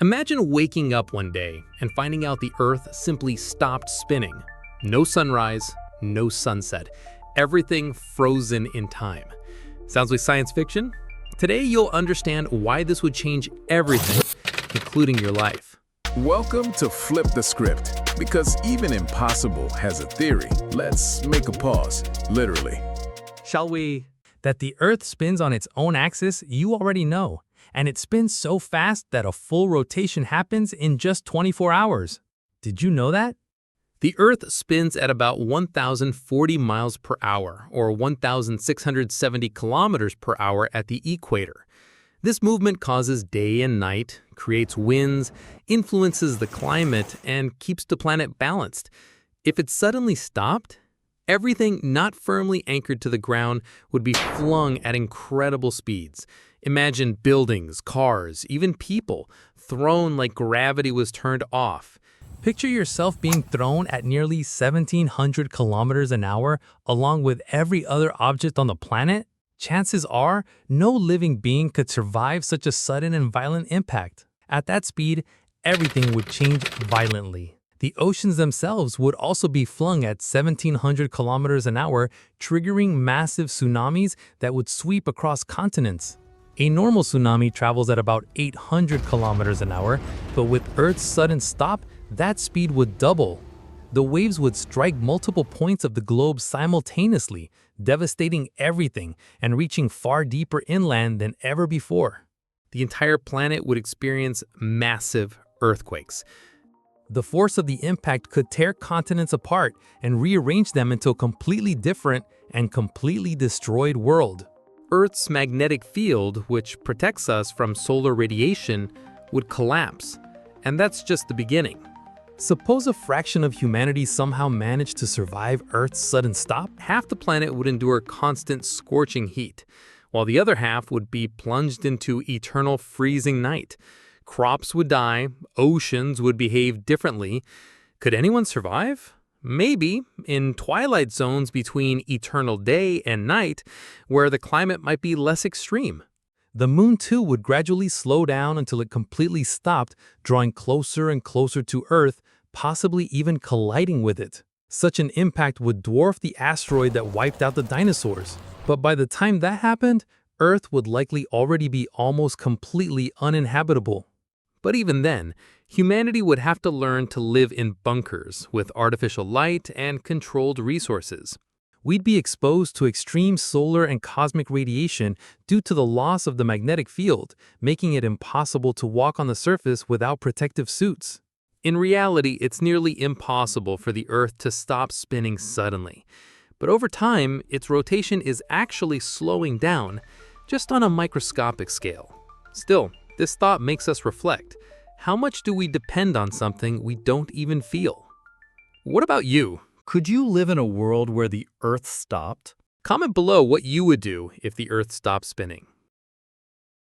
Imagine waking up one day and finding out the Earth simply stopped spinning. No sunrise, no sunset. Everything frozen in time. Sounds like science fiction? Today you'll understand why this would change everything, including your life. Welcome to Flip the Script, because even impossible has a theory. Let's make a pause, literally. Shall we? That the Earth spins on its own axis, you already know. And it spins so fast that a full rotation happens in just 24 hours. Did you know that? The Earth spins at about 1,040 miles per hour, or 1,670 kilometers per hour at the equator. This movement causes day and night, creates winds, influences the climate, and keeps the planet balanced. If it suddenly stopped, everything not firmly anchored to the ground would be flung at incredible speeds. Imagine buildings, cars, even people, thrown like gravity was turned off. Picture yourself being thrown at nearly 1,700 kilometers an hour along with every other object on the planet. Chances are, no living being could survive such a sudden and violent impact. At that speed, everything would change violently. The oceans themselves would also be flung at 1,700 kilometers an hour, triggering massive tsunamis that would sweep across continents. A normal tsunami travels at about 800 kilometers an hour, but with Earth's sudden stop, that speed would double. The waves would strike multiple points of the globe simultaneously, devastating everything and reaching far deeper inland than ever before. The entire planet would experience massive earthquakes. The force of the impact could tear continents apart and rearrange them into a completely different and completely destroyed world. Earth's magnetic field, which protects us from solar radiation, would collapse. And that's just the beginning. Suppose a fraction of humanity somehow managed to survive Earth's sudden stop? Half the planet would endure constant scorching heat, while the other half would be plunged into eternal freezing night. Crops would die, oceans would behave differently. Could anyone survive? Maybe, in twilight zones between eternal day and night, where the climate might be less extreme. The moon too would gradually slow down until it completely stopped, drawing closer and closer to Earth, possibly even colliding with it. Such an impact would dwarf the asteroid that wiped out the dinosaurs. But by the time that happened, Earth would likely already be almost completely uninhabitable. But even then, humanity would have to learn to live in bunkers with artificial light and controlled resources. We'd be exposed to extreme solar and cosmic radiation due to the loss of the magnetic field, making it impossible to walk on the surface without protective suits. In reality, it's nearly impossible for the Earth to stop spinning suddenly. But over time, its rotation is actually slowing down, just on a microscopic scale. Still, this thought makes us reflect. How much do we depend on something we don't even feel? What about you? Could you live in a world where the Earth stopped? Comment below what you would do if the Earth stopped spinning.